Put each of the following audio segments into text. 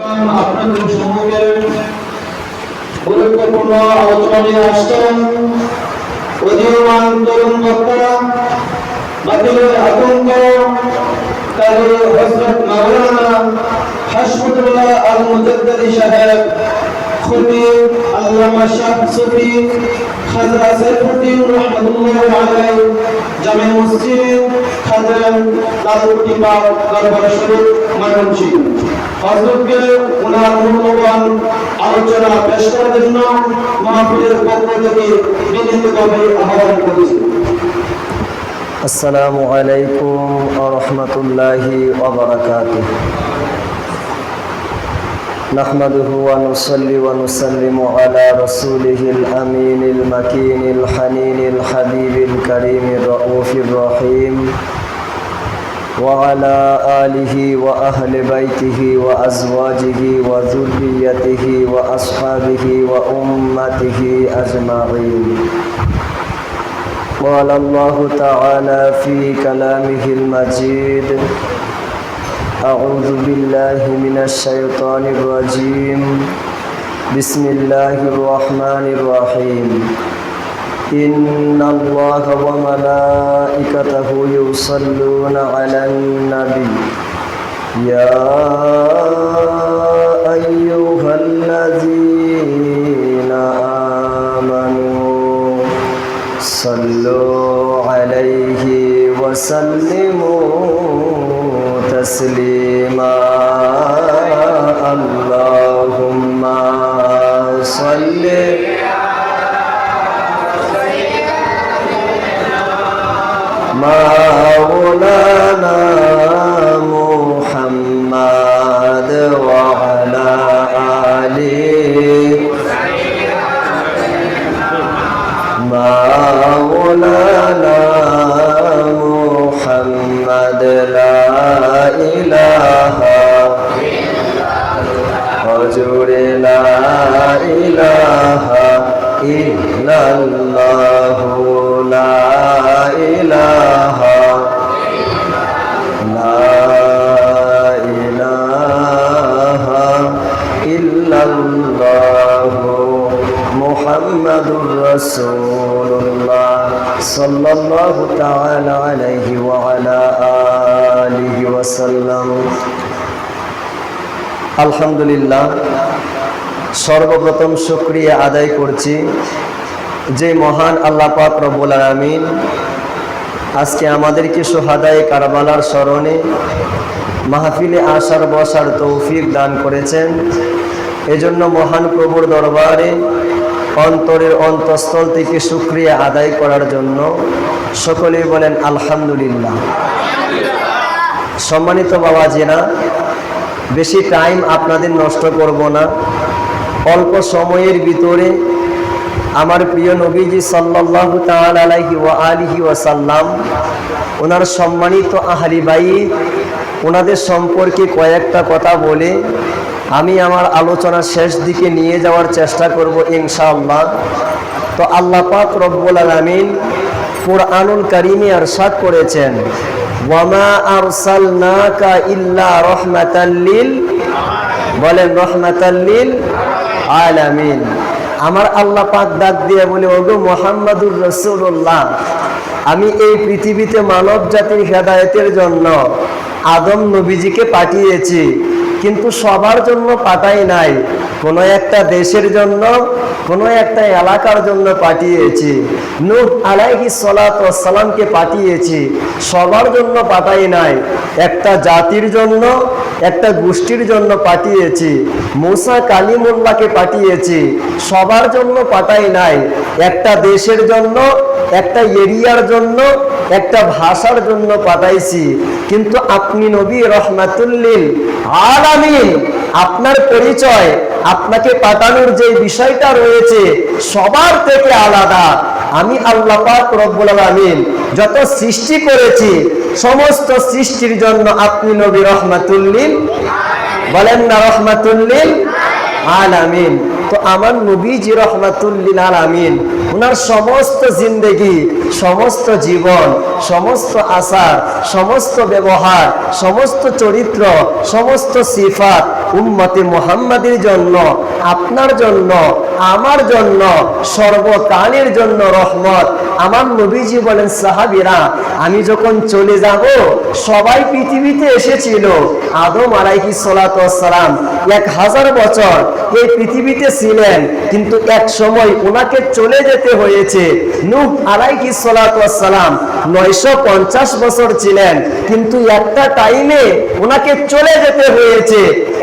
আপনাদের সম্মুখে গুরুত্বপূর্ণ আলোচনা নিয়ে আসছেন উদীয়মান তরুণ বক্তা, বাতিলের আতঙ্ক, কাজী হযরত মাওলানা হাশমুতুল্লাহ আল মুজাদ্দিদি সাহেব, খতিব আল্লামা শাহ সুফি খাজা সাইফুদ্দিন রাহমাতুল্লাহি আলাইহি, জামে মসজিদ খাদেম লালকুটি পাক দরবার শরীফ ময়মনসিংহ। হযরতকে ওনার মূল্যবান আলোচনা পেশ করার জন্য মাহফিলের পক্ষ থেকে বিনীতভাবে আহ্বান করছি। আসসালামু আলাইকুম ওয়া রাহমাতুল্লাহি ওয়া বারাকাতুহু। নাহমাদুহু ওয়া নুসাল্লি ওয়া নুসাল্লিমু আলা রাসূলিহিল আমিনিল মাকিনিল হানিনিল হাবিবিল কারীমির রাউফির রহিম ওয়া আলা আলিহি ওয়া আহলি বাইতিহি ওয়া আজওয়াজিহি ওয়া যুররিয়াতিহি ওয়া আসহাবিহি ওয়া উম্মাতিহি আজমাইন। قال الله تعالى في كلامه المجيد: أعوذ بالله من الشيطان الرجيم، بسم الله الرحمن الرحيم. إن الله وملائكته يصلون على النبي يا أيها الذين آمنوا صلوا عليه وسلموا تسليما. اللهم صل مولانا محمد وعلى آله مولانا محمد لا إله حجر لا إله إلا الله لا إله إلا الله মুহাম্মাদুর রাসূলুল্লাহ সাল্লাল্লাহু তাআলা আলাইহি ওয়া আলা আলিহি ওয়া সাল্লাম। আলহামদুলিল্লাহ, সর্বপ্রথম শুকরিয়া আদায় করছি যে মহান আল্লাহ পাক রব্বুল আলামিন আজকে আমাদেরকে শুহাদায়ে কারবালার স্মরণে মাহফিলে আসার বসার তৌফিক দান করেছেন। এজন্য মহান প্রভুর দরবারে অন্তরের অন্তঃস্থল থেকে শুকরিয়া আদায় করার জন্য সকলেই বলেন আলহামদুলিল্লাহ। সম্মানিত বাবাজিরা, বেশি টাইম আপনাদের নষ্ট করব না। অল্প সময়ের ভিতরে আমার প্রিয় নবীজি সাল্লাল্লাহু তাআলা আলাইহি ওয়া আলিহি ওয়া সাল্লাম, ওনার সম্মানিত আহলি বাইত, ওনাদের সম্পর্কে কয়েকটা কথা বলে আমি আমার আলোচনা শেষ দিকে নিয়ে যাওয়ার চেষ্টা করব ইনশাআল্লাহ। তো আল্লাহ পাক রব্বুল আলামিন কুরআনুল কারীমে ইরশাদ করেছেন, ওয়ামা আরসালনাকা ইল্লা রাহমাতাল লিল, বলেন রাহমাতাল লিল আলামিন। আমার আল্লাহ পাক ডাক দিয়ে বলে, ওগো মুহাম্মাদুর রাসূলুল্লাহ, আমি এই পৃথিবীতে মানব জাতির হেদায়েতের জন্য আদম নবীজিকে পাঠিয়েছি, কিন্তু সবার জন্য পাঠাই নাই, কোনো একটা দেশের জন্য, কোনো একটা এলাকার জন্য পাঠিয়েছি। নূহ আলাইহিস সালাতু ওয়াস সালামকে পাঠিয়েছি, সবার জন্য পাঠাই নাই, একটা জাতির জন্য, একটা গোষ্ঠীর জন্য পাঠিয়েছি। মুসা কালিমুল্লাহকে পাঠিয়েছি, সবার জন্য পাঠাই নাই, একটা দেশের জন্য, একটা এরিয়ার জন্য, একটা ভাষার জন্য পাঠাইছি। কিন্তু আপনি নবী রহমাতুল লিল আলামিন, আপনার পরিচয়, আপনাকে পাঠানোর যে বিষয়টা রয়েছে সবার থেকে আলাদা। আমি আল্লাহ পাক রব্বুল আলামিন যত সৃষ্টি করেছি সমস্ত সৃষ্টির জন্য আপনি নবী রহমাতুল লিল, বলেন না রহমাতুল লিল আলামিন। তো আমার নবীজি রহমাতুল লিল আলামিন, ওনার সমস্ত জিন্দেগি, সমস্ত জীবন, সমস্ত আচার, সমস্ত ব্যবহার, সমস্ত চরিত্র, সমস্ত সিফাত উম্মতে মুহাম্মাদের জন্য, আপনার জন্য, আমার জন্য, সর্বকালের জন্য রহমত। আমার নবীজি বলেন, সাহাবীরা, আমি যখন চলে যাব, সবাই পৃথিবীতে এসেছিল। আদম আলাইহিস সালাতু ওয়াস সালাম 1000 বছর এই পৃথিবীতে ছিলেন, কিন্তু এক সময় ওনাকে চলে যেতে হয়েছে। নূহ আলাইহিস সালাতু ওয়াস সালাম 950 বছর ছিলেন, কিন্তু একটা টাইমে ওনাকে চলে যেতে হয়েছে।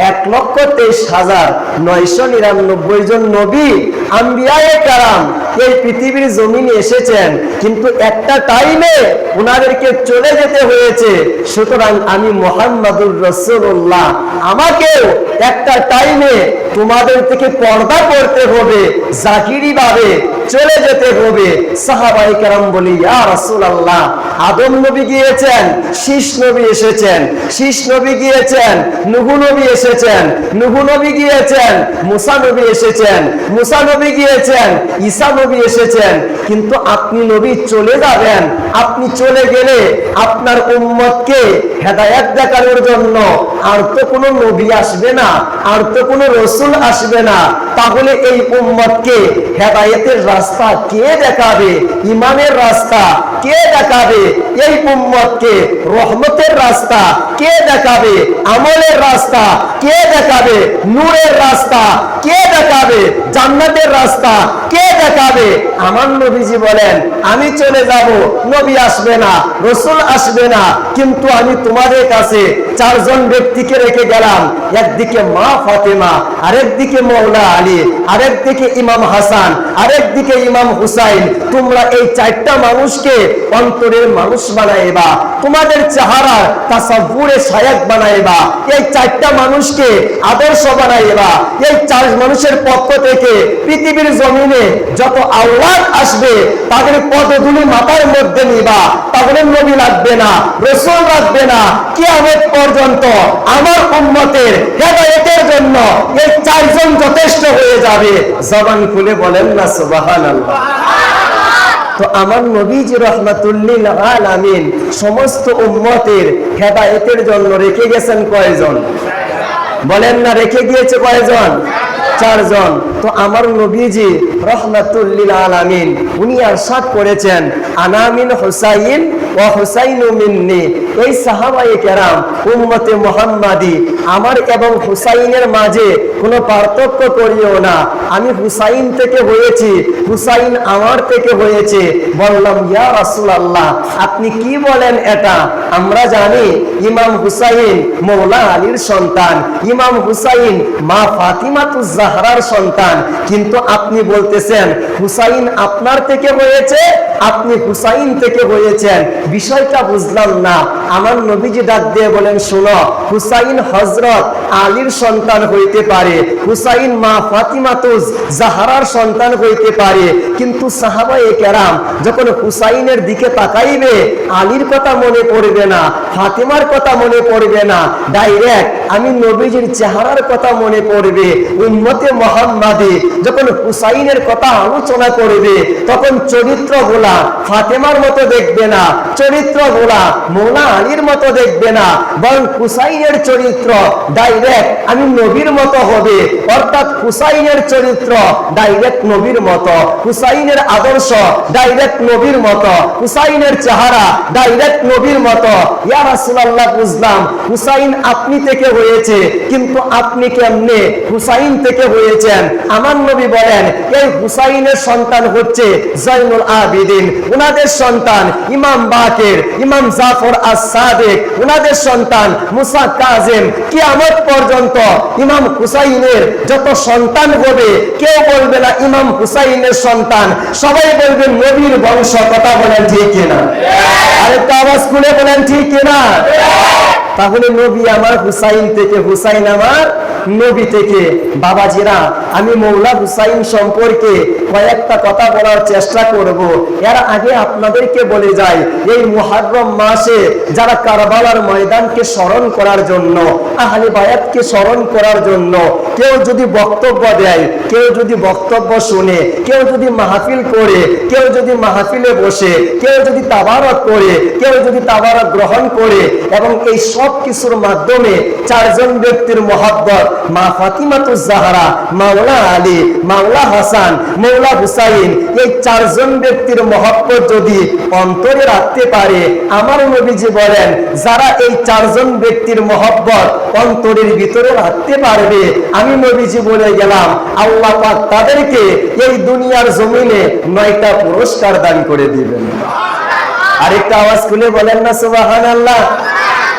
1,23,999 জন নবী আম্বিয়ায়ে কারাম এই পৃথিবীর জমিনে এসেছেন, কিন্তু একটা টাইমে ওনাদেরকে চলে যেতে হয়েছে। সুতরাং আমি মুহাম্মাদুর রাসূলুল্লাহ, আমাকেও একটা টাইমে তোমাদের থেকে পর্দা করতে হবে, জাহিরি ভাবে চলে যেতে হবে। সাহাবায়ে কেরাম বলি, ইয়া রাসূলুল্লাহ, আদম নবী গিয়েছেন, শীষ নবী এসেছেন, শীষ নবী গিয়েছেন, নূহ নবী এসেছেন, নূহ নবী গিয়েছেন, মুসা নবী এসেছেন, মুসা নবী গিয়েছেন, ঈসা নবী এসেছেন, কিন্তু আপনি নবী চলে যাবেন। আপনি চলে গেলে আপনার উম্মতকে হেদায়েত দেখানোর জন্য আর তো কোনো নবী আসবে না, আর তো কোনো রাসূল আসবে না। তাহলে এই উম্মতকে হেদায়েতের রাস্তা কে দেখাবে? ঈমানের রাস্তা কে দেখাবে? এই উম্মতকে রহমতের রাস্তা কে দেখাবে? আমলের রাস্তা কে দেখাবে? নূরের রাস্তা কে দেখাবে? জান্নাতের রাস্তা কে দেখাবে? আমার নবীজি বলেন, আমি চলে যাব, নবী আসবে না, রাসূল আসবে না, কিন্তু আমি তোমাদের কাছে 4 জন ব্যক্তিকে রেখে গেলাম। একদিকে মা ফাতেমা, আরেকদিকে মওলা আলী, আরেকদিকে ইমাম হাসান, আরেকদিকে ইমাম হুসাইন। তোমরা এই 4টা মানুষকে অন্তরের মানুষ বানাইবা, তোমাদের চেহারা তাসাব্বুরে শায়খ বানাইবা, এই 4টা মানুষকে আদর্শ বানাইবা। এই 4 মানুষের পক্ষ থেকে পৃথিবীর জমিনে যত আওলাদ আসবে তাদের পদধূলি মাথার মধ্যে নিবা। তাহলে নবী লাগবে না, রাসূল লাগবে না, কিয়ামত পর্যন্ত আমার উম্মতের হেদায়েতের জন্য এই 4 জন যথেষ্ট হয়ে যাবে। জবান খুলে বলেন না সুবহানাল্লাহ। তো আমার নবীজি রাহমাতুল লিল আলামিন সমস্ত উম্মতের হেদায়েতের জন্য রেখে গেছেন কয়জন? বলেন না, রেখে গিয়েছে কয়জন? 4 জন। তো আমার নবীজি রাহমাতুল লিল আলামিন উনি ইরশাদ করেছেন, আনা মিন হুসাইন ওয়া হুসাইনু মিন্নি। এই সাহাবায়ে কেরাম উম্মতে মুহাম্মাদি, আমার এবং হুসাইনের মাঝে কোনো পার্থক্য করিও না। আমি হুসাইন থেকে হয়েছি, হুসাইন আমার থেকে হয়েছে। বললাম, ইয়া রাসূলুল্লাহ, আপনি কি বলেন এটা? আমরা জানি ইমাম হুসাইন মওলা আলীর সন্তান, ইমাম হুসাইন মা ফাতিমাতুজ জাহরার সন্তান, কিন্তু আপনি বলতেছেন হুসাইন আপনার থেকে হয়েছে, আপনি হুসাইন থেকে হয়েছেন। বিষয়টা বুঝলাম না। আমার নবীজি ডাক দিয়ে বলেন, শোনো, হুসাইন হযরত আলীর সন্তান হইতে পারে, হুসাইন মা ফাতিমাতুজ জাহরার সন্তান হইতে পারে, কিন্তু সাহাবায়ে কেরাম যখন হুসাইনের দিকে তাকাইবে আলীর কথা মনে পড়বে না, ফাতিমার কথা মনে পড়বে না, ডাইরেক্ট আমি নবীজির চেহারার কথা মনে পড়বে। উম্মতে মুহাম্মাদি যখন হুসাইনের কথা আলোচনা করবে তখন চরিত্রগুলা ফাতেমার মতো দেখবে না, চরিত্রগুলা মওলা আলীর মতো দেখবে না, বরং হুসাইনের চরিত্র ডাইরেক্ট আমি নবীর মতো হবে। অর্থাৎ হুসাইনের চরিত্র ডাইরেক্ট নবীর মতো, হুসাইনের আদর্শ ডাইরেক্ট নবীর মতো, হুসাইনের চেহারা ডাইরেক্ট নবীর মতো। ইয়া রাসূলুল্লাহ, বুঝলাম হুসাইন আপনি থেকে হয়েছে, কিন্তু আপনি কেমনে হুসাইন থেকে হয়েছেন? আমার নবী বলেন, এই হুসাইনের সন্তান হচ্ছে জয়নুল আবিদিন, উনাদের সন্তান ইমাম বাকের, ইমাম জাফর আস-সাদিক, উনাদের সন্তান মুসা কাযিম। কিয়ামত পর্যন্ত ইমাম হুসাইনের যত সন্তান হবে কেউ বলবে না ইমাম হুসাইনের সন্তান, সবাই বলবে নবীর বংশ। কথা বলেন ঠিক কিনা? আরেকটা আওয়াজ খুলে বলেন ঠিক কিনা? তাহলে নবী আমার হুসাইন থেকে, হুসাইন আমার নবী থেকে। বাবাজিরা, আমি মৌলা হুসাইন সম্পর্কে কয়েকটা কথা বলার চেষ্টা করব। এর আগে আপনাদেরকে বলে যাই, এই মুহররম মাসে যারা কারবালার ময়দানকে স্মরণ করার জন্য, আহলে বায়াতকে স্মরণ করার জন্য কেউ যদি বক্তব্য দেয়, কেউ যদি বক্তব্য শুনে, কেউ যদি মাহফিল করে, কেউ যদি মাহফিলে বসে, কেউ যদি তাবারক করে, কেউ যদি তাবারক গ্রহণ করে, এবং এই সব কিছুর মাধ্যমে চারজন ব্যক্তির মহব্বত, মা ফাতিমাতুজ জাহরা, মাওলা আলী, মাওলা হাসান, মাওলা হুসাইন, এই চারজন ব্যক্তির মহব্বত যদি অন্তরে রাখতে পারে, আমার নবীজি বলেন যারা এই চারজন ব্যক্তির মহব্বত অন্তরের ভিতরে রাখতে পারবে, আমি নবীজি বলে গেলাম আল্লাহ পাক তাদেরকে এই দুনিয়ার জমিনে 9টা পুরস্কার দান করে দিবেন। আরেকটা আওয়াজ খুলে বলেন না সুবহানাল্লাহ।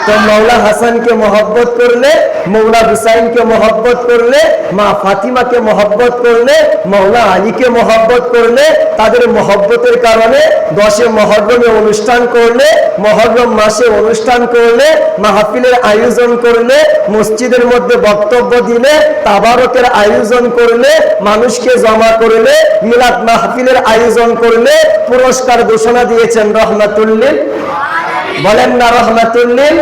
তো মৌলা হাসানকে মহব্বত করলে, মৌলা হুসাইনকে মহব্বত করলে, মা ফাতিমাকে মহব্বত করলে, মৌলা আলীকে মহব্বত করলে, তাদের মহব্বতের কারণে 10 মুহররমে অনুষ্ঠান করলে, মুহররম মাসে অনুষ্ঠান করলে, মাহফিলের আয়োজন করলে, মসজিদের মধ্যে বক্তব্য দিলে, তাবারকের আয়োজন করলে, মানুষকে জমা করলে, মিলাদ মাহফিলের আয়োজন করলে, পুরস্কার ঘোষণা দিয়েছেন রহমাতুল্লিল, বলেন না রহমাতুল্লিল।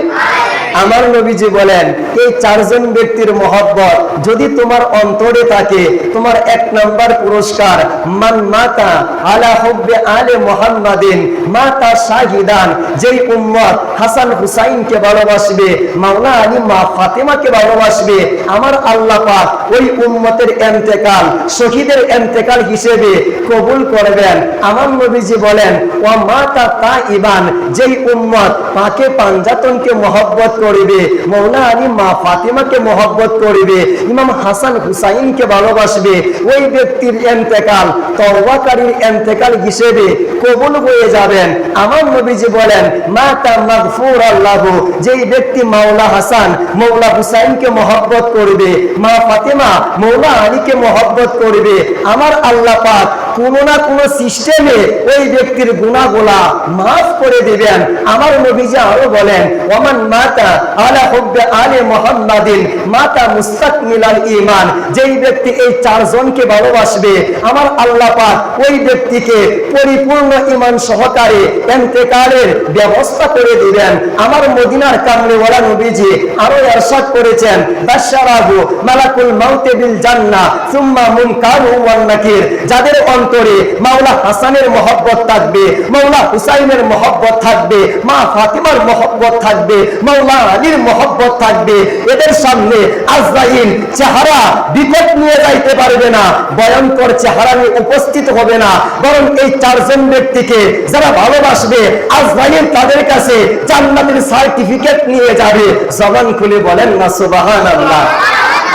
আমার নবীজি বলেন এই চারজন ব্যক্তির মহব্বত যদি তোমার অন্তরে থাকে, তোমার 1 নাম্বার পুরস্কার, মান মাতা আলা হুব্বে আলে মুহাম্মাদিন মাতা শাহিদান, যেই উম্মত হাসান হুসাইনকে ভালোবাসবে, মাওলা আলী মা ফাতেমাকে ভালোবাসবে, আমার আল্লাহ পাক ওই উম্মতের ইন্তেকাল শহীদের ইন্তেকাল হিসেবে কবুল করবেন। আমার নবীজি বলেন ওয়া মাতা তাইবান, যেই উম্মত পাকে পাঞ্জাতনকে মহব্বত করিবে, মাওলা আলী মা ফাতিমাকে মহব্বত করিবে, ইমাম হাসান হুসাইনকে ভালোবাসবে, ওই ব্যক্তির ইন্তেকাল তওবাকারীর ইন্তেকাল হিসেবে কবুল হয়ে যাবেন। আমার নবীজি বলেন মাতা মাগফুরাল লাহু, যেই ব্যক্তি মাওলা হাসান মাওলা হুসাইনকে মহব্বত করবে, মা ফাতিমা মাওলা আলীকে মহব্বত করবে, আমার আল্লাহ পাক কোনো না কোনো সিস্টেমে ওই ব্যক্তির গুনাহগুলা মাফ করে দিবেন। আমার নবীজি আরো বলেন ওমান মাতা আলা হুব্বে আলে মুহাম্মাদিন মাতা মুস্তাকমিলাল ঈমান, যেই ব্যক্তি এই চারজনকে ভালোবাসবে, আমার আল্লাহ পাক ওই ব্যক্তিকে পরিপূর্ণ ঈমান সহকারে ইন্তেকালের ব্যবস্থা করে দিবেন। আমার মদিনার কামলিওয়ালা নবীজি আরো ইরশাদ করেছেন বাশশারাহু মালাকুল মাউতে বিল জান্নাহ সুম্মা মুনকারু ওয়ান নাকির, যাদের অন্তরে মাওলা হাসানের মহব্বত থাকবে, মাওলা হুসাইনের মহব্বত থাকবে, মা ফাতিমার মহব্বত থাকবে, মাওলা আলীর মহব্বত থাকবে, এদের সামনে আজরাইল চেহারা বিকট নিয়ে যাইতে পারবে না, ভয়ঙ্কর চেহারা নিয়ে উপস্থিত হবে না, বরং এই চারজন ব্যক্তিকে যারা ভালোবাসবে আজরাইল তাদের কাছে জান্নাতের সার্টিফিকেট নিয়ে যাবে। জবান খুলে বলেন না সুবহানাল্লাহ।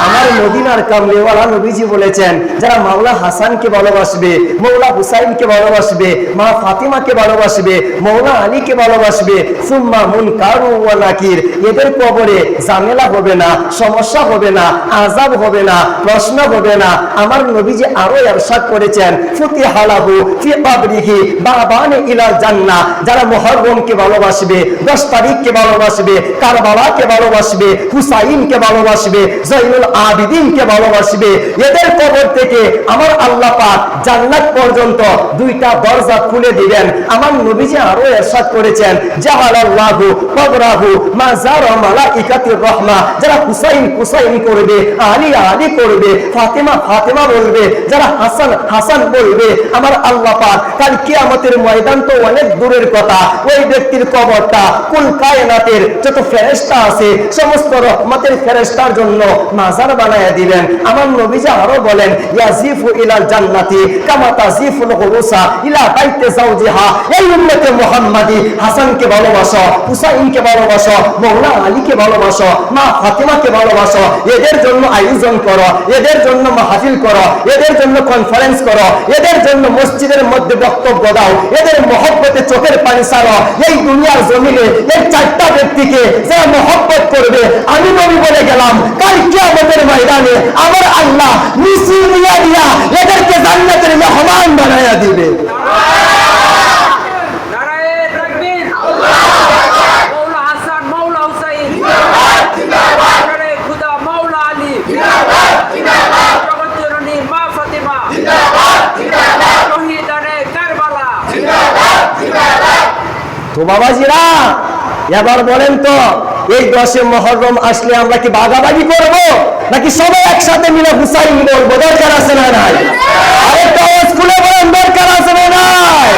আমার মদিনার কামলিওয়ালা নবীজি বলেছেন যারা মাওলা হাসানকে ভালোবাসবে, মাওলা হুসাইনকে ভালোবাসবে, মা ফাতিমাকে ভালোবাসবে, মাওলা আলীকে ভালোবাসবে, সুম্মা মুনকারু ওয়া নাকির, এদের কবরে ঝামেলা হবে না, সমস্যা হবে না, আযাব হবে না, প্রশ্ন হবে না। আমার নবীজি আরো ইরশাদ করেছেন ফুতিহালাহু ফি কবরিহি বাবানে ইলাল জান্নাহ, যারা মুহররমকে ভালোবাসবে, 10 তারিখকে ভালোবাসবে, কারবালাকে ভালোবাসবে, হুসাইনকে ভালোবাসবে, জয়নুল আবিদিনকে ভালোবাসবে, এদের কবর থেকে আমার আল্লাহ পাক জান্নাত পর্যন্ত 2টা দরজা খুলে দিবেন। আমার নবীজি আরো ইরশাদ করেছেন জাহালাল্লাহু কবরাহু মাযার মালাইকাতির রাহমা, যারা হুসাইন হুসাইন করবে, আলী আলী করবে, ফাতিমা ফাতিমা বলবে, যারা হাসান হাসান বলবে, আমার আল্লাহ পাক কাল কিয়ামতের ময়দান তো অনেক দূরের কথা, ওই ব্যক্তির কবরটা কুল কায়নাতের যত ফেরেশতা আছে সমস্ত রহমতের ফেরেশতার জন্য মাজার বানায়া দিবেন। আমার নবীজি আরো বলেন ইয়াজিফু ইলাল জান্নাতি কামা তাজিফুল গুরুসা ইলা বাইতে যাওজিহা, এই উম্মতে মুহাম্মাদি হাসানকে ভালোবাসো, হুসাইনকে ভালোবাসো, মাওলা আলীকে ভালোবাসো, মা ফাতিমাকে ভালোবাসো, এদের জন্য আয়োজন করো, এদের জন্য মাহফিল করো, এদের জন্য কনফারেন্স করো, এদের জন্য মসজিদের মধ্যে বক্তব্য দাও, এদের মহব্বতে চোখের পানি ছাড়ো। এই দুনিয়ার জমিনে এই 4টা ব্যক্তিকে যারা মহব্বত করবে, আমি নবী বলে গেলাম কাল কিয়ামতের ময়দানে আমার আল্লাহ মিছিল দিয়া দিয়া এদেরকে জান্নাতের মেহমান বানায়া দিবে। নারায়ে তাকবীর, আল্লাহু আকবার। মাওলা হাসান মাওলা হুসাইন ও বাবাজিরা, এবার বলেন তো, এই 10 মুহররম আসলে আমরা কি ভাগাভাগি করব নাকি সবাই একসাথে মিলে হুসাইন বলবো? দরকার আছে না নাই? আরেকটা আওয়াজ খুলে বলেন, দরকার আছে না নাই?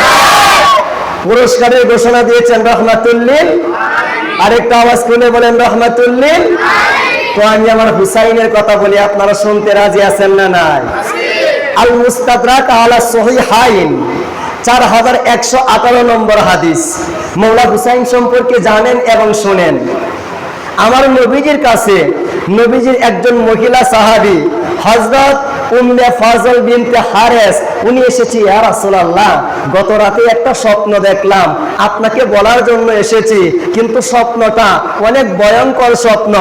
পুরস্কারের ঘোষণা দিয়েছেন রহমাতুল্লিল, আরেকটা আওয়াজ খুলে বলেন রহমাতুল্লিল। তো আমি আমার হুসাইনের কথা বলি, আপনারা শুনতে রাজি আছেন না নাই? আল মুস্তাদরাক আলা সহিহাইন 4118 নম্বর হাদিস। মৌলা হুসাইন সম্পর্কে জানেন এবং শোনেন। আমার নবীজির কাছে নবীজির একজন মহিলা সাহাবী হযরত উম্মে ফাজল বিনতে হারেস, উনি এসেছি, ইয়া রাসূলুল্লাহ, গত রাতে একটা স্বপ্ন দেখলাম, আপনাকে বলার জন্য এসেছি, কিন্তু স্বপ্নটা অনেক ভয়ঙ্কর স্বপ্ন।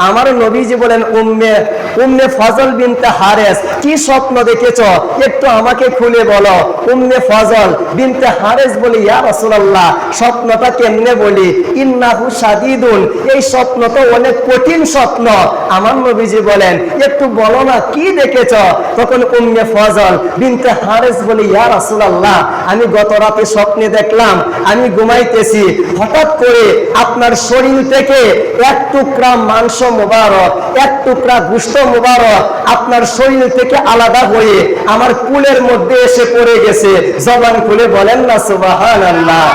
আমার নবীজি বলেন, উম্মে ফাজল বিনতে হারেস, কি স্বপ্ন দেখেছ একটু আমাকে খুলে বলো। উম্মে ফাজল বিনতে হারেস বলি, ইয়া রাসূলুল্লাহ, স্বপ্নটা কেমনে বলি? ইন্নাহু শাদীদুন, এই স্বপ্ন তো অনেক কঠিন স্বপ্ন। আমার নবীজি বলেন, একটু বলো না কি দেখেছ? তখন উম্মে ফাজল বিনতে হারেস বলি, ইয়া রাসূলুল্লাহ, আমি গত রাতে স্বপ্নে দেখলাম আমি ঘুমাইতেছি, হঠাৎ করে আপনার শরীর থেকে এক টুকরা মাংস মোবারক, এক টুকরা গোশত মোবারক আপনার শরীর থেকে আলাদা হয়ে আমার কুলের মধ্যে এসে পড়ে গেছে। জবান খুলে বলেন না সুবহানাল্লাহ।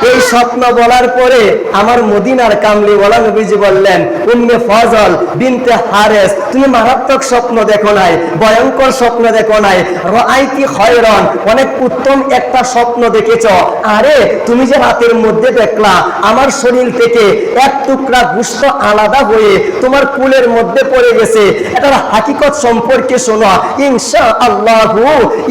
এই স্বপ্ন বলার পরে আমার মদিনার কামলিওয়ালা নবীজি বললেন, উম্মে ফাজল বিনতে হারেস, তুমি মারাত্মক স্বপ্ন দেখো নাই, ভয়ঙ্কর স্বপ্ন দেখো নাই, রাআইতি খায়রান, অনেক উত্তম একটা স্বপ্ন দেখেছ। আরে তুমি যে রাতের মধ্যে দেখলা আমার শরীর থেকে এক টুকরা গোশত আলাদা হয়ে তোমার কুলের মধ্যে পড়ে গেছে, এটার হাকিকত সম্পর্কে শোনো। ইনশাআল্লাহু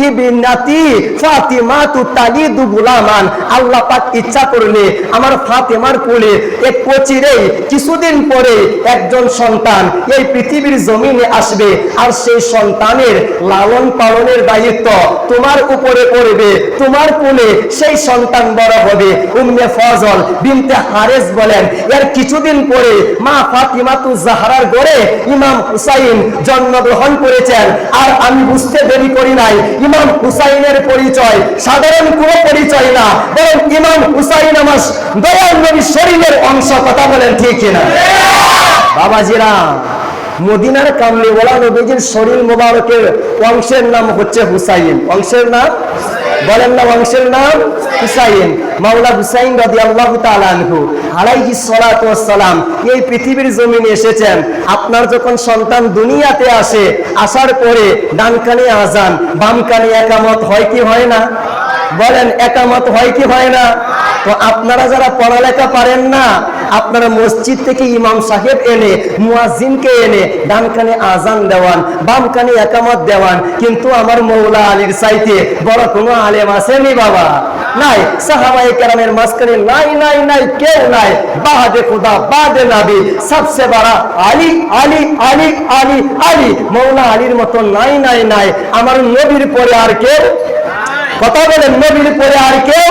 ইবনাতি ফাতিমাতু তালিদু গুলামান, আল্লাহ পাক ইচ্ছা করলে আমার ফাতেমার কোলে এক কচিরেই কিছুদিন পরে একজন সন্তান এই পৃথিবীর জমিনে আসবে, আর সেই সন্তানের লালন পালনের দায়িত্ব তোমার উপরে পড়বে, তোমার কোলে সেই সন্তান বড় হবে। উম্মে ফাজল বিনতে হারেস বলেন, এর কিছুদিন পরে মা ফাতিমাতু জাহরার ঘরে ইমাম হুসাইন জন্মগ্রহণ করেছেন। আর আমি বুঝতে দেরি করি নাই, ইমাম হুসাইনের পরিচয় সাধারণ কোনো পরিচয় না, বরং ইমাম হুসাইন আমার দয়াল নবীর শরীরের অংশ। কথা বলেন ঠিক কিনা? বাবাজিরা, মদিনার কামলিওয়ালা নবীজির শরীর মোবারকের অংশের নাম হচ্ছে হুসাইন। অংশের নাম বলেন না, অংশের নাম হুসাইন। মাওলা হুসাইন রাদিয়াল্লাহু তাআলা আনহু আলাইহিস সালাতু ওয়াস সালাম এই পৃথিবীর জমিনে এসেছেন। আপনার যখন সন্তান দুনিয়াতে আসে, আসার পরে ডান কানে আযান, বাম কানে ইকামত হয় কি হয় না? বলেন, একামত হয় কি হয় না? তো আপনারা যারা পড়ালেখা পারেন না, আপনারা মসজিদ থেকে ইমাম সাহেব এনে, মুয়াজ্জিনকে এনে ডান কানে আযান দেওয়ান, বাম কানে একামত দেওয়ান, কিন্তু আমার মৌলা আলীর চাইতে বড় কোনো আলেম আসেনি বাবা? নাই। সাহাবায়ে কেরামের মাঝখানে নাই নাই নাই, কেউ নাই। বাদে খুদা, বাদে নবী, সবচেয়ে বড় আলী আলী আলী আলী আলী, মৌলা আলীর মতো নাই নাই নাই। আমার নবীর পরে আর কেউ, কথা বলেন, নবীর পরে আর কেউ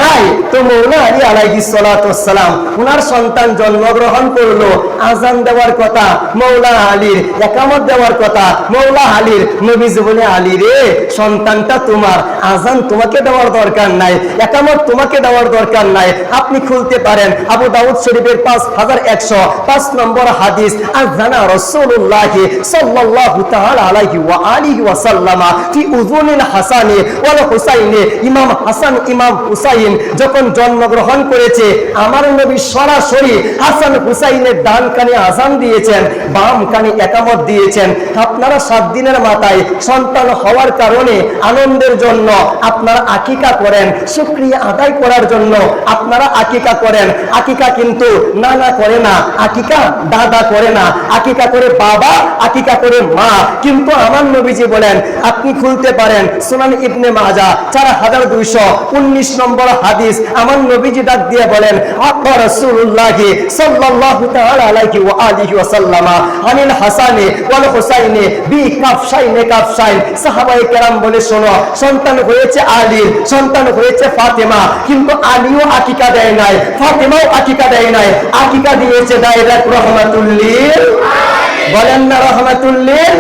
নাই। তো মৌলা আলী আলাইহিস সালাতু ওয়াস সালাম, ওনার সন্তান জন্মগ্রহণ করলো, আযান দেওয়ার কথা মৌলা আলীর, ইকামত দেওয়ার কথা মৌলা আলীর। নবীজি বলে, আলী রে, সন্তানটা তোমার, আযান তোমাকে দেওয়ার দরকার নাই, ইকামত তোমাকে দেওয়ার দরকার নাই, আপনি খুলতে পারেন। আবু দাউদ শরীফের 5105 নম্বর হাদিস, আযানা রাসূলুল্লাহ সাল্লাল্লাহু তাআলা আলাইহি ওয়া আলিহি ওয়া সাল্লামা ফি উযুনিল হাসানি ওয়াল হুসাইনে। ইমাম হাসান ইমাম হুসাইন যখন জন্মগ্রহণ করেছে, আমার নবী সরাসরি হাসান হুসাইনের ডান কানে আযান দিয়েছেন, বাম কানে ইকামত দিয়েছেন। আপনারা 7 দিনের মাথায় সন্তান হওয়ার কারণে আনন্দের জন্য আপনারা আকিকা করেন, শুকরিয়া আদায় করার জন্য আপনারা আকিকা করেন। আকিকা কিন্তু নানা করে না, আকিকা দাদা করে না, আকিকা করে বাবা, আকিকা করে মা। কিন্তু আমার নবীজি বলেন, আপনি খুলতে পারেন সুনান ইবনে মাজাহ 4219 নম্বর হাদিস। আমার নবীজি ডাক দিয়ে বলেন, আকা রাসূলুল্লাহ সাল্লাল্লাহু তাআলা আলাইহি ওয়া আলিহি ওয়া সাল্লামা আনিল হাসানি ওয়াল হুসাইনি বি কাফশাইনে কাফশাইন। সাহাবায়ে কেরাম বলে, শোনো, সন্তান হয়েছে আলীর, সন্তান হয়েছে ফাতেমা, কিন্তু আলীও আকিকা দেয় নাই, ফাতেমাও আকিকা দেয় নাই, আকিকা দিয়েছে ডাইরেক্ট রহমাতুল লিল, বলেন না রহমাতুল লিল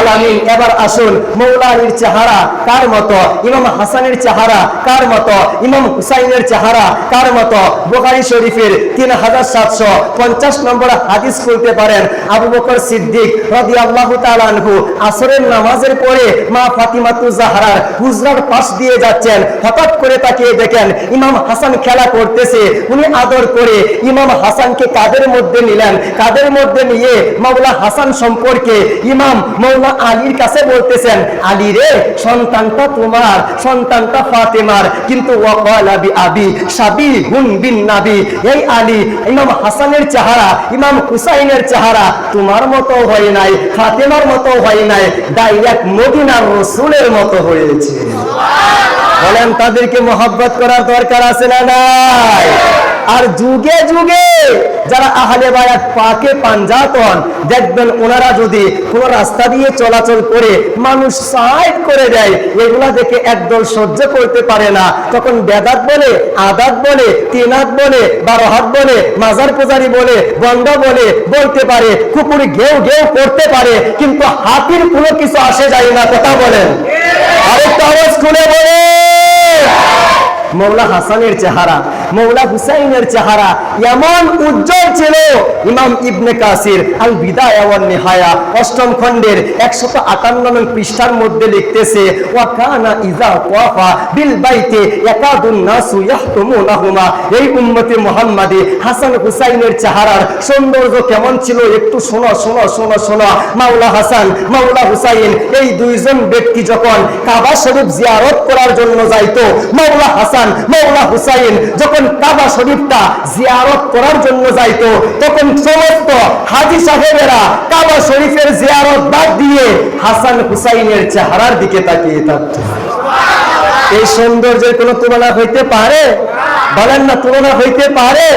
আলামিন। এবার আসুন, মৌলা আলীর চেহারা কার মতো, ইমাম হাসানের চেহারা কার মতো, ইমাম হুসাইনের চেহারা কার মতো? বুখারী শরীফের 3750 নম্বর হাদিস খুলতে পারেন। আবু বকর সিদ্দিক রাদিয়াল্লাহু তাআলা আনহু আসরের নামাজের পরে মা ফাতিমাতুজ জাহরার হুজরার পাশ দিয়ে যাচ্ছেন। হঠাৎ করে তাকিয়ে দেখেন ইমাম হাসান খেলা করতেছে। উনি আদর করে ইমাম হাসানকে কাদের মধ্যে নিলেন। কাদের মধ্যে নিয়ে মাওলা হাসান সম্পর্কে ইমাম মৌলা আলীর কাছে বলতেছেন, আলী রে, সন্তানটা তোমার, সন্তানটা ফাতেমার, কিন্তু ওয়াকালা বি আবি শাবিহুন বিন নবী। এই আলী, ইমাম হাসানের চেহারা, ইমাম হুসাইনের চেহারা তোমার মতো হয় নাই, ফাতেমার মতো হয় নাই, ডাইরেক্ট মদিনার রাসূলের মতো হয়েছে। বলেন, তাদেরকে মহব্বত করার দরকার আছে না নাই? আর যুগে যুগে যারা আহলে বায়াত পাকে পাঞ্জাতন, দেখবেন ওনারা যদি কোন রাস্তা দিয়ে চলাচল করে মানুষ সাইড করে দেয়, এগুলা দেখে একদল সহ্য করতে পারে না। তখন বেদাত বলে, আদাত বলে, তিনাত বলে, 12 হাত বলে, মাজার পূজারি বলে, বন্ধ বলে, বলতে পারে, কুকুর ঘেউ ঘেউ করতে পারে, কিন্তু হাতির কোনো কিছু আসে যায় না। কথা বলেন, আরেকটা আওয়াজ খুলে বলে। মৌলা হাসানের চেহারা, মৌলা হুসাইনের চেহারা এমন উজ্জ্বল ছিল। ইমাম ইবনে কাসির আল বিদায়া ওয়ান নিহায়া 8ম খণ্ডের 158 নং পৃষ্ঠার মধ্যে লিখতেছে, ওয়া কানা ইযা ওয়াফা বিল বাইতি ইয়াকাদুন নাসু ইয়াহতুমুনাহুমা। এই উম্মতে মুহাম্মাদি হাসান হুসাইনের চেহারার সৌন্দর্য কেমন ছিল একটু শোনো শোনো শোনো শোনো। মাওলা হাসান, মাওলা হুসাইন, এই দুইজন ব্যক্তি যখন কাবা শরীফ জিয়ারত করার জন্য যাইতো, মাওলা হাসান, মাওলা হুসাইন যখন কাবা শরীফটা জিয়ারত করার জন্য যাইতো, তখন সমস্ত হাজী সাহেবেরা কাবা শরীফের জিয়ারত বাদ দিয়ে হাসান হুসাইনের চেহারার দিকে তাকিয়ে থাকতো। এই সৌন্দর্যের কোনো তুলনা হইতে পারে? বলেন না, তুলনা হইতে পারে?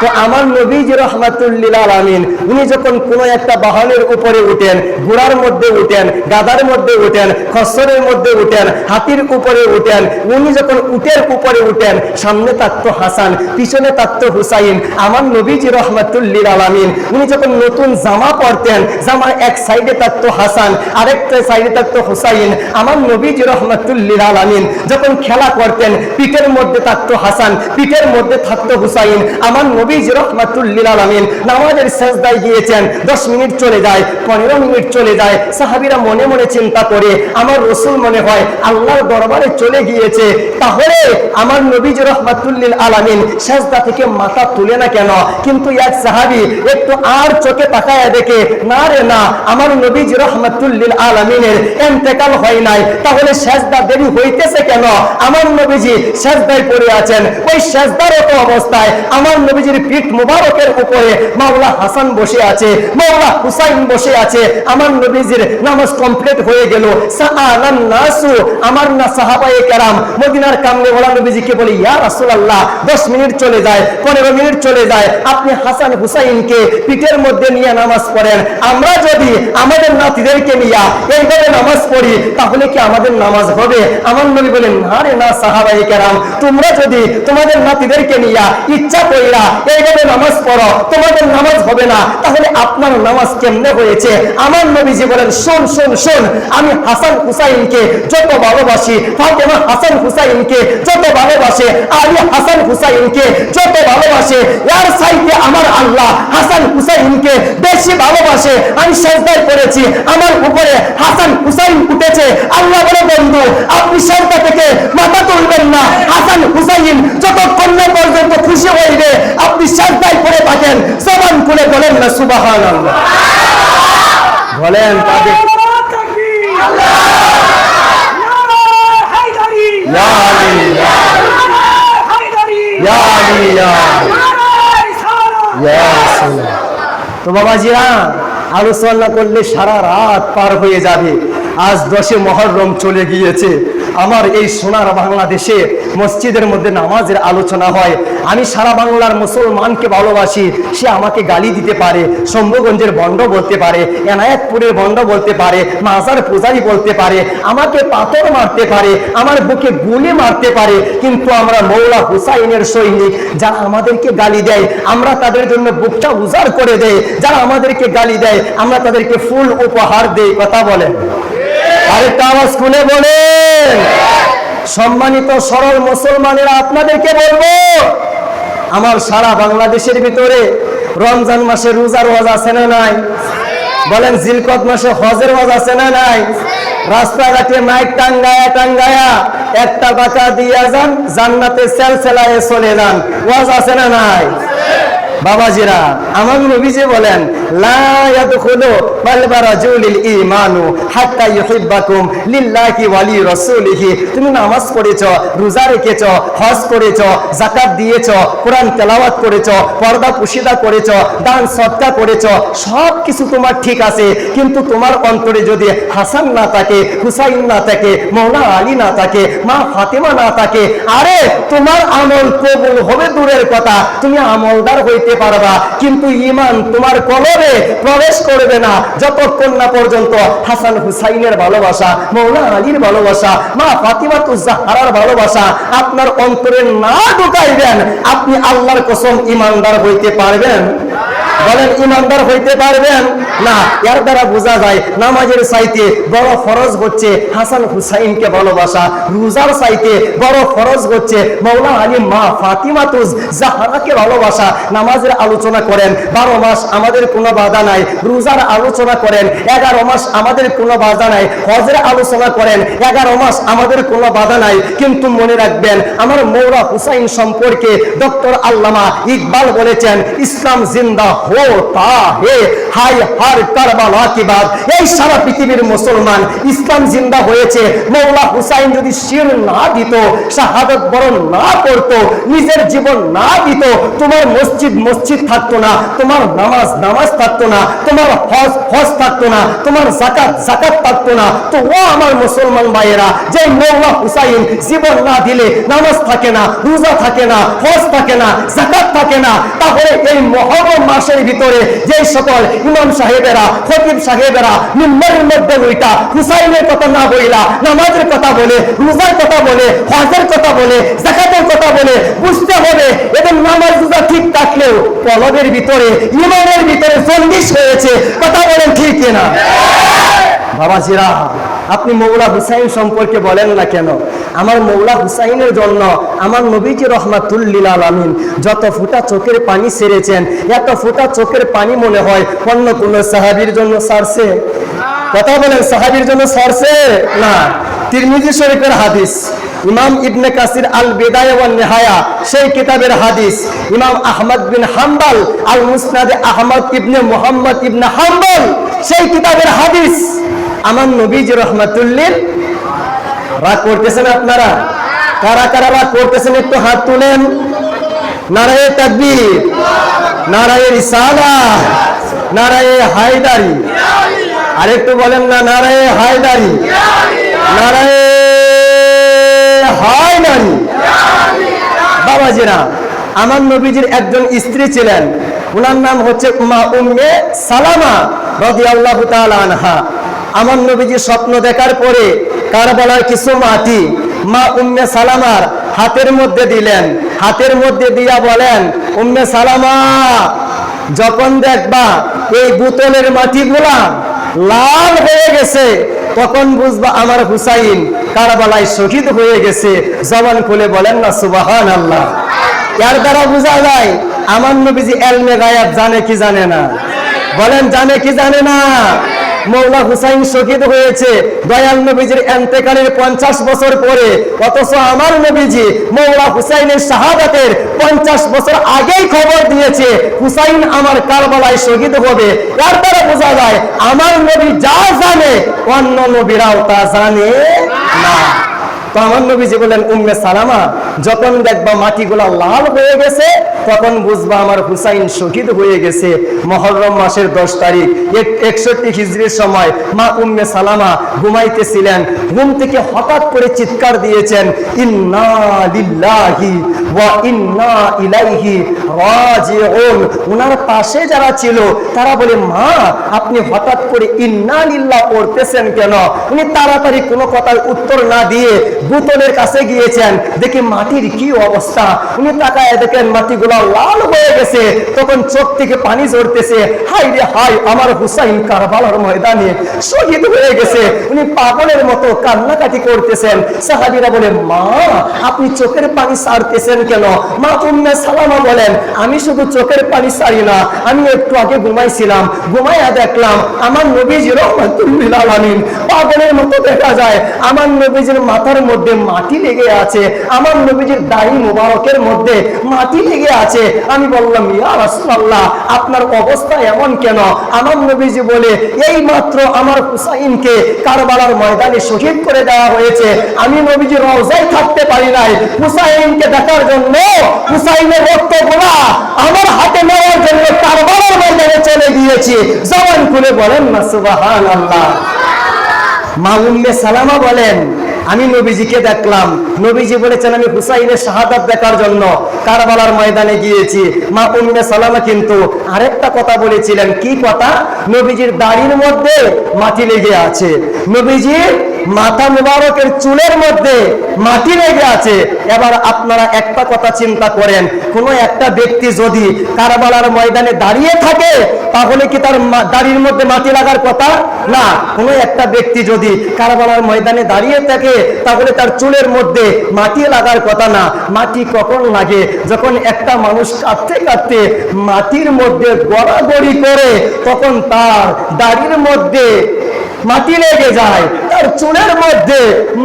তো আমার নবীজি রাহমাতুল লিল আলামিন, উনি যখন কোনো একটা বাহনের উপরে উঠেন, ঘোড়ার মধ্যে উঠেন, গাধার মধ্যে উঠেন, খচ্চরের মধ্যে উঠেন, হাতির উপরে উঠেন, উনি যখন উটের উপরে উঠেন, সামনে থাকতো হাসান, পিছনে থাকতো হুসাইন। আমার নবীজি রাহমাতুল লিল আলামিন, উনি যখন নতুন জামা পরতেন, জামার এক সাইডে থাকতো হাসান, আরেকটা সাইডে থাকতো হুসাইন। আমার নবীজি রাহমাতুল লিল আলামিন যখন খেলা করতেন, পিঠের মধ্যে থাকতো হাসান, পিঠের মধ্যে থাকতো হুসাইন। আমার নবীজি রাহমাতুল লিল আলামিন নামাজের সিজদায় গিয়েছেন, 10 মিনিট চলে যায়, 15 মিনিট চলে যায়। সাহাবীরা মনে মনে চিন্তা করে, আমার রাসূল মনে হয় আল্লাহর দরবারে চলে গিয়েছে, তাহলে আমার নবীজি রাহমাতুল লিল আলামিন সিজদা থেকে মাথা তুলে না কেন? কিন্তু এক সাহাবী একটু আর চোখে তাকায় দেখে, না রে না, আমার নবীজি রাহমাতুল লিল আলামিনের ইন্তেকাল হয় নাই, তাহলে সিজদা দেরি হইতেছে কেন? আমার নবীজি সিজদায় পড়ে আছেন। ওই সিজদারত অবস্থায় আমার নবীজির পিঠ মুবারকের উপরে মাওলা হাসান বসে আছে, মাওলা হুসাইন বসে আছে। আমার নবীজির নামাজ কমপ্লিট হয়ে গেল। সাআলান নাসু, আমার না সাহাবায়ে কেরাম মদিনার কামনে ওলা নবীজিকে বলে, ইয়া রাসূলুল্লাহ, 10 মিনিট চলে যায়, 15 মিনিট চলে যায়, আপনি হাসান হুসাইনকে পিঠের মধ্যে নিয়ে নামাজ পড়েন। আমরা যদি আমাদের নাতিদেরকে নিয়ে এইভাবে নামাজ পড়ি, তাহলে কি আমাদের নামাজ হবে? আমার নবী বলেন, না রে না সাহাবায়ে কেরাম, তোমরা যদি তোমাদের নাতিদেরকে নিয়ে ইচ্ছা কইরা এইভাবে নামাজ পড়ো, তোমাদের নামাজ হবে না, তাহলে আপনার নামাজ কেমনে হয়েছে? আমার নবীজি বলেন, শোন শোন শোন, আমি হাসান হুসাইনকে যত ভালোবাসি, ফাতেমা হাসান হুসাইনকে যত ভালোবাসে, আলী হাসান হুসাইনকে যত ভালোবাসে, এর চাইতে আমার আল্লাহ হাসান হুসাইনকে বেশি ভালোবাসে। আমি সিজদায় পড়েছি, আমার উপরে হাসান হুসাইন উঠেছে। আল্লাহ বলে, বন্ধু, আপনি সিজদা থেকে মাথা তুলবেন না, হাসান হুসাইন যতক্ষণ না পর্যন্ত খুশি হইবে আপনি সিজদায় পড়ে থাকেন। জবান খুলে বলেন না সুবহানাল্লাহ। বলেন তাদের তো বাবাজিরা, আলোচনা করলে সারা রাত পার হয়ে যাবে। আজ 10 মুহররম চলে গিয়েছে, আমার এই সোনার বাংলাদেশে মসজিদের মধ্যে নামাজের আলোচনা হয়, আমি সারা বাংলার মুসলমানকে ভালোবাসি, সে আমাকে গালি দিতে পারে, শম্ভুগঞ্জের বন্ড বলতে পারে, এনায়েতপুরের বন্ড বলতে পারে, মাজার পূজারি বলতে পারে, আমাকে পাথর মারতে পারে, আমার বুকে গুলি মারতে পারে, কিন্তু আমরা মৌলা হুসাইনের সৈনিক। যারা আমাদেরকে গালি দেয় আমরা তাদের জন্য বুকটা উজাড় করে দেয়, যারা আমাদেরকে গালি দেয় আমরা তাদেরকে ফুল উপহার দেই। কথা বলেন, আরেকটা আওয়াজ খুলে বলেন। সম্মানিত সরল মুসলমানেরা, আপনাদেরকে বলবো, আমার সারা বাংলাদেশের ভিতরে রমজান মাসে রোজার ওয়াজ আছে না নাই? বলেন, জিলকদ মাসে হজের ওয়াজ আছে না নাই? রাস্তাঘাটে মাইক টাঙ্গায়া টাঙ্গায়া একটা টাকা দিয়া যান, জান্নাতে সেলসেলায় চলে যান, ওয়াজ আছে না নাই? বাবাজিরা, আমার নবীজি বলেন, লা ইয়াদখুলু বালবা রাজুলিল ঈমানু হাত্তা ইউহিব্বাকুম লিল্লাহি ওয়া লি রাসূলিহি। তুমি নামাজ পড়েছো, রোজা রেখেছো, হজ করেছো, যাকাত দিয়েছো, কোরআন তেলাওয়াত করেছো, পর্দা পুশিদা করেছো, দান সদকা করেছো, সব কিছু তোমার ঠিক আছে, কিন্তু তোমার অন্তরে যদি হাসান না থাকে, হুসাইন না থাকে, মৌলা আলী না থাকে, মা ফাতেমা না থাকে, আরে তোমার আমল কবুল হবে দূরের কথা, তুমি আমলদার হইতে পারবা, কিন্তু ঈমান তোমার কলবে প্রবেশ করবে না যতক্ষণ না পর্যন্ত হাসান হুসাইনের ভালোবাসা, মৌলা আলীর ভালোবাসা, মা ফাতিমাতুজ জাহরার ভালোবাসা আপনার অন্তরে না ঢুকাইবেন। আপনি আল্লাহর কসম ঈমানদার হইতে পারবেন? বলেন, ঈমানদার হইতে পারবেন না। এর দ্বারা বোঝা যায় নামাজের চাইতে বড় ফরজ হচ্ছে হাসান হুসাইনকে ভালোবাসা, রোজার চাইতে বড় ফরজ হচ্ছে মৌলা আলী মা ফাতিমাতুজ জাহরাকে ভালোবাসা। নামাজের আলোচনা করেন 12 মাস আমাদের কোনো বাধা নাই, রোজার আলোচনা করেন 11 মাস আমাদের কোনো বাধা নাই, হজের আলোচনা করেন 11 মাস আমাদের কোনো বাধা নাই, কিন্তু মনে রাখবেন আমার মৌলা হুসাইন সম্পর্কে ডক্টর আল্লামা ইকবাল বলেছেন, ইসলাম জিন্দা होता है हाय हर কারবালা কি বাদ। এই সারা পৃথিবীর মুসলমান ইসলাম জিন্দা হয়েছে। মৌলা হুসাইন যদি শির না দিত, শাহাদাত বরণ না করত, নিজের জীবন না দিত, তোমার মসজিদ মসজিদ থাকতো না, তোমার নামাজ নামাজ থাকতো না, তোমার হজ হজ থাকতো না, তোমার যাকাত যাকাত থাকতো না। তো ও আমার মুসলমান ভাইয়েরা, যে মৌলা হুসাইন জীবন না দিলে নামাজ থাকে না, রোজা থাকে না, হজ থাকে না, যাকাত থাকে না, তাহলে এই মুহররম মাসের ভিতরে যে সকল ইমাম সাহেবেরা, খতিব সাহেবেরা মিম্বরের মধ্যে ওইটা হুসাইনের কথা না বইলা নামাজের কথা বলে, রোজার কথা বলে, হজের কথা বলে, যাকাতের কথা বলে, বুঝতে হবে এদের নামাজ রোজা ঠিক থাকলেও কলবের ভিতরে ইমানের ভিতরে জন্ডিস হয়েছে। কথা বলেন ঠিক কিনা? বাবাজিরা, আপনি মৌলা হুসাইন সম্পর্কে বলেন না কেন? আমার মৌলা হুসাইনের জন্য আমার নবীজি রহমাতুল লিল আলামিন যত ফোঁটা চোখের পানি ছেড়েছেন, এত ফোঁটা চোখের পানি মনে হয় অন্য কোন সাহাবীর জন্য ছাড়ছে? কথা বলেন, সাহাবীর জন্য ছাড়ছে না। তিরমিজি শরীফের হাদিস, ইমাম ইবনে কাসির আল বিদায়া ওয়ান নিহায়া সেই কিতাবের হাদিস, ইমাম আহমদ বিন হাম্বল আল মুসনাদে আহমদ ইবনে মুহাম্মদ ইবনে হাম্বল সেই কিতাবের হাদিস। আমার নবীজি রহমাতুল্লিল, রাগ করতেছেন আপনারা? কারা কারা রাগ করতেছেন একটু হাত তুলেন। নারায়ে তাকবীর, নারায়ে রিসালাত, নারায়ে হায়দারি। আরেকটু বলেন না, নারায়ে হায়দারি, নারায়ে হায়দারি। বাবাজিরা, আমার নবীজির একজন স্ত্রী ছিলেন, ওনার নাম হচ্ছে মা উম্মে সালামা রাদিয়াল্লাহু তাআলা আনহা। আমার নবীজি স্বপ্ন দেখার পরে কারবালার কিছু মাটি মা উম্মে সালামার হাতের মধ্যে দিলেন। হাতের মধ্যে দিয়া বলেন, উম্মে সালামা, যখন দেখবা এই বোতলের মাটিগুলা লাল হয়ে গেছে, তখন বুঝবা আমার হুসাইন কারবালায় শহীদ হয়ে গেছে। জবান খুলে বলেন না সুবহানাল্লাহ। এর দ্বারা বোঝা যায় আমার নবীজি এলমে গায়েব জানে কি জানে না? বলেন, জানে কি জানে না? মৌলা হুসাইন শহীদ হয়েছে দয়াল নবীজির ইন্তেকালের 50 বছর পরে, অথচ আমার নবীজি মৌলা হুসাইনের শাহাদাতের 50 বছর আগেই খবর দিয়েছে হুসাইন আমার কারবালায় শহীদ হবে। এর দ্বারা বোঝা যায় আমার নবী যা জানে অন্য নবীরাও তা জানে না। তো আমার নবীজি বললেন, উম্মে সালামা, যখন দেখবা মাটিগুলা লাল হয়ে গেছে তখন বুঝবা আমার হুসাইন শহীদ হয়ে গেছে। মুহররম মাসের 10 তারিখ 61 হিজরির সময় মা উম্মে সালামা ঘুমাইতেছিলেন, ঘুম থেকে হঠাৎ করে চিৎকার দিয়েছেন, ইন্না লিল্লাহি ওয়া ইন্না ইলাইহি রাজিউন। ওনার পাশে যারা ছিল তারা বলে, মা আপনি হঠাৎ করে ইন্না লিল্লাহ পড়তেছেন কেন? উনি তাড়াতাড়ি কোনো কথার উত্তর না দিয়ে বোতলের কাছে গিয়েছেন, দেখে মাটির কি অবস্থা। উনি তাকায় দেখেন মাটিগুলো লাল হয়ে গেছে, তখন চোখ থেকে পানি ঝরতেছে। হাই রে হাই, আমার হুসাইন কারবালার ময়দানে শহীদ হয়ে গেছে। উনি পাগলের মতো কান্নাকাটি করতেছেন। সাহাবীরা বলে, মা আপনি চোখের পানি ছাড়তেছেন কেন? মা উম্মে সালামা বলেন, আমি শুধু চোখের পানি ছাড়ি না, আমি একটু আগে ঘুমাইছিলাম, ঘুমাইয়া দেখলাম আমার নবীজি রাহমাতুল লিল আলামিন পাগলের মতো দেখা যায়। আমার নবীজির মাথার মধ্যে মাটি লেগে আছে, আমার নবীজির দাড়ি মুবারকের মধ্যে মাটি লেগে আছে। আমি বললাম, ইয়া রাসূলুল্লাহ আপনার অবস্থা এমন কেন? আমার নবীজি বলে, এই মাত্র আমার হুসাইনকে কারবালার ময়দানে শহীদ করে দেওয়া হয়েছে, আমি নবীজি রওজায় থাকতে পারি নাই হুসাইনকে দেখার জন্য। হুসাইনের রক্তগুলা আমার হাতে নেওয়ার জন্য কারবালার ময়দানে চলে গিয়েছি। জবান খুলে বলেন না সুবহানাল্লাহ। মা উম্মে সালামা বলেন, আমি নবীজিকে দেখলাম, নবীজি বলেছেন আমি হুসাইনের শাহাদাত দেখার জন্য কারবালার ময়দানে গিয়েছি। মা উম্মে সালামা কিন্তু আরেকটা কথা বলেছিলেন। কি কথা? নবীজির দাড়ির মধ্যে মাটি লেগে আছে, নবীজির মাথা মুবারকের চুলের মধ্যে মাটি লেগে আছে। এবার আপনারা একটা কথা চিন্তা করেন, কোন একটা ব্যক্তি যদি কারবালার ময়দানে দাঁড়িয়ে থাকে তাহলে কি তার দাড়ির মধ্যে মাটি লাগার কথা না? কোন একটা ব্যক্তি যদি কারবালার ময়দানে দাঁড়িয়ে থাকে তাহলে তার চুলের মধ্যে মাটি লাগার কথা না। মাটি কখন লাগে? যখন একটা মানুষ কাঁদতে কাঁদতে মাটির মধ্যে গড়াগড়ি করে, তখন তার দাড়ির মধ্যে মাটি লেগে যায়, তার চুলের মধ্যে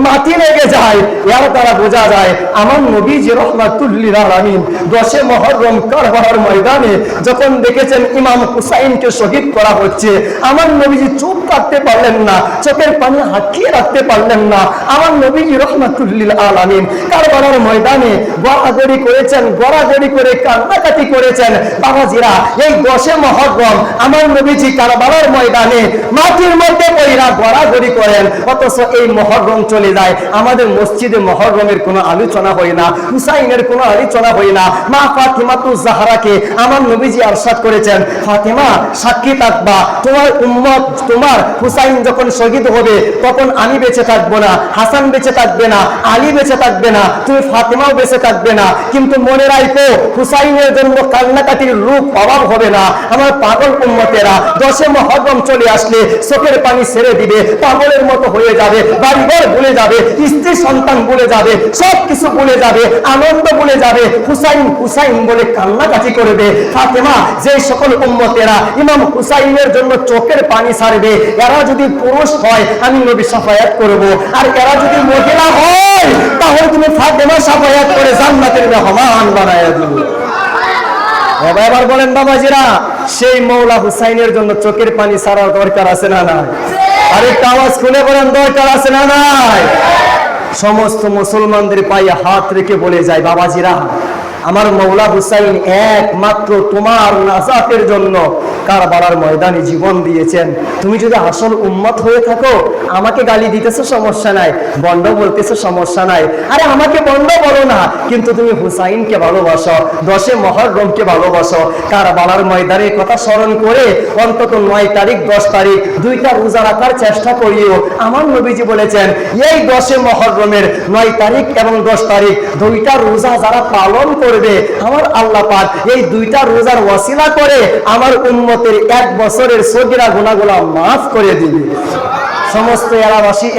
মাটি লেগে যায়। এর দ্বারা বোঝা যায় আমার নবীজি রাহমাতুল লিল আলামিন 10 মুহররম কারবালার ময়দানে যখন দেখেছেন ইমাম হুসাইনকে শহীদ করা হচ্ছে, আমার নবীজি চুপ থাকতে পারলেন না, চোখের পানি হাকিয়ে রাখতে পারলেন না। আমার নবীজি রাহমাতুল লিল আলামিন কারবালার ময়দানে গড়াগড়ি করেছেন, গড়াগড়ি করে কান্নাকাটি করেছেন। বাবাজিরা, এই 10 মুহররম আমার নবীজি কারবালার ময়দানে মাটির মধ্যে গড়াগড়ি করেন, অথচ এই মুহররম চলে যায়, আমাদের মসজিদে মুহররমের কোনো আলোচনা হয় না, হুসাইনের কোনো আলোচনা হয় না। মা ফাতিমাতুজ জাহরাকে আমার নবীজি আরশাদ করেছেন, ফাতিমা সাক্ষী থাকবা, তোমার উম্মত, তোমার হুসাইন যখন শহীদ হবে তখন আমি বেঁচে থাকবো না, হাসান বেঁচে থাকবে না, আলী বেঁচে থাকবে না, তুমি ফাতিমাও বেঁচে থাকবে না, কিন্তু মনে রাখো হুসাইনের জন্য কান্নাকাটির রূপ অভাব হবে না। আমার পাগল উম্মতেরা 10 মুহররম চলে আসলে চোখের পানি ছেড়ে দিবে, পাগলের মতো হয়ে যাবে, বাড়িঘর ভুলে যাবে, স্ত্রী সন্তান ভুলে যাবে, সবকিছু ভুলে যাবে, আনন্দ ভুলে যাবে, হুসাইন হুসাইন বলে কান্নাকাটি করবে। ফাতেমা যে সকল উম্মতেরা ইমাম হুসাইনের জন্য চোখের পানি ছাড়বে, এরা যদি পুরুষ হয় আমি নবী শাফায়াত করব, আর এরা যদি মহিলা হয় তাহলে তুমি ফাতেমা শাফায়াত করে জান্নাতের মেহমান বানায়া দিবে। এবার বলেন বাবাজিরা, সেই মৌলা হুসাইনের জন্য চোখের পানি ছাড়ার দরকার আছে না নাই? আরেকটা আওয়াজ খুলে বলেন, দরকার আছে না নাই? সমস্ত মুসলমানদের পায়ে হাত রেখে বলে যায়, বাবাজিরা আমার মৌলা হুসাইন একমাত্র তোমার নাজাতের জন্য কারবালার ময়দানে জীবন দিয়েছেন। তুমি যদি আসল উম্মত হয়ে থাকো আমাকে গালি দিতেছো সমস্যা নাই, বন্ড বলতেছো সমস্যা নাই, আরে আমাকে বন্ড বলো না, কিন্তু তুমি হুসাইনকে ভালোবাসো, 10 মুহররমকে ভালোবাসো। কারবালার ময়দানের কথা স্মরণ করে অন্তত 9 তারিখ 10 তারিখ 2টা রোজা রাখার চেষ্টা করিও। আমার নবীজি বলেছেন এই 10 মুহররমের 9 তারিখ এবং 10 তারিখ 2টা রোজা যারা পালন করবে আমার আল্লাহ পাক এই 2টা রোজার ওয়াসিলা করে আমার উম্মতের 1 বছরের সগীরা গুনাহগুলো মাফ করে দিবে। সমস্ত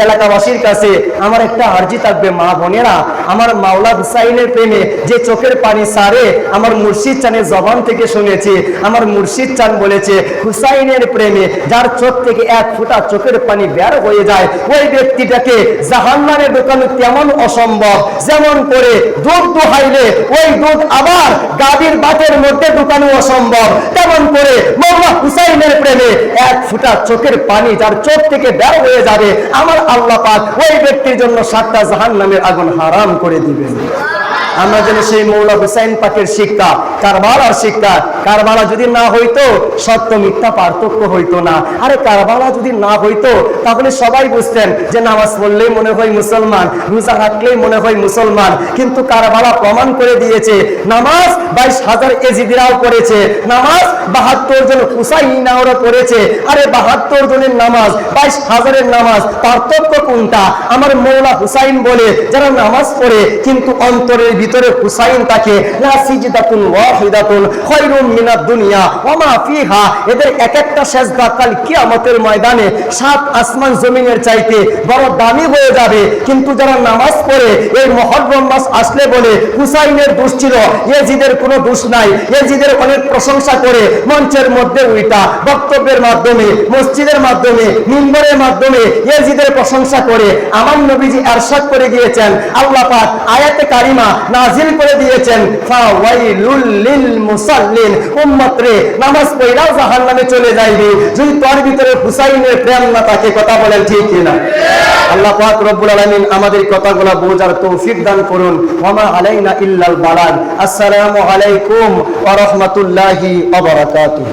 এলাকাবাসীর কাছে আমার একটা আরজি থাকবে, মা বোনেরা আমার মাওলা হুসাইনের প্রেমে যে চোখের পানি সারে, আমার মুর্শিদ চানের জবান থেকে শুনেছি, আমার মুর্শিদ চান বলেছে হুসাইনের প্রেমে যার চোখ থেকে এক ফোঁটা চোখের পানি বের হয়ে যায়, ওই ব্যক্তিটাকে জাহান্নামে ঢোকানো তেমন অসম্ভব যেমন করে দুধ দোহাইলে ওই দুধ আবার গাভীর বাতের মধ্যে ঢোকানো অসম্ভব, তেমন করে মাওলা হুসাইনের প্রেমে এক ফোঁটা চোখের পানি যার চোখ থেকে বের হয়ে যাবে, আমার আল্লাহ পাক ওই ব্যক্তির জন্য 7টা জাহান্নামের আগুন হারাম করে দিবেন। আমরা যেন সেই মৌলা হুসাইন পাকের শিক্ষা, কারবালার শিক্ষা, কারবালা যদি না হইতো সত্য মিথ্যা পার্থক্য হইতো না। আরে কারবালা যদি না হইতো তাহলে সবাই বুঝতেন যে নামাজ পড়লেই মনে হয় মুসলমান, রোজা রাখলেই মনে হয় মুসলমান, কিন্তু কারবালা প্রমাণ করে দিয়েছে নামাজ 22,000 এজিদিরাও পড়েছে, নামাজ 72 জন হুসাইনাওরা পড়েছে। আরে 72 জনের নামাজ 22,000-এর নামাজ, পার্থক্য কোনটা? আমার মৌলা হুসাইন বলে যারা নামাজ পড়ে কিন্তু অন্তরের ভিতরে হুসাইন তাকে, লা সিজদাতুন ওয়াহিদাতুন খায়রুম মিনাদ দুনিয়া ওয়া মা ফিহা, এদের এক একটা সিজদা কাল কিয়ামতের ময়দানে 7 আসমান জমিনের চাইতে বড় দামি হয়ে যাবে। কিন্তু যারা নামাজ পড়ে এই মুহররম মাস আসলে বলে হুসাইনের দোষ ছিল, ইয়াজিদের কোনো দোষ নাই, ইয়াজিদের অনেক প্রশংসা করে মঞ্চের মধ্যে উল্টা বক্তব্যের মাধ্যমে, মসজিদের মাধ্যমে, মিম্বরের মাধ্যমে ইয়াজিদের প্রশংসা করে। আমার নবীজি ইরশাদ করে দিয়েছেন, আল্লাহ পাক আয়াতে কারিমা নাজিল করে দিয়েছেন, ফাওয়াইলুল লিল মুসাল্লিন, উম্মত রে নামাজ পড়াও জাহান্নামে চলে যাইবে যদি তোর ভিতরে হুসাইনের প্রেম না থাকে। কথা বলেন ঠিক কিনা? আল্লাহ পাক রব্বুল আলামিন আমাদের কথাগুলো বোঝার তৌফিক দান করুন। ওয়া মা আলাইনা ইল্লাল বালাগ। আসসালামু আলাইকুম ওয়া রাহমাতুল্লাহি ওয়া বারাকাতুহু।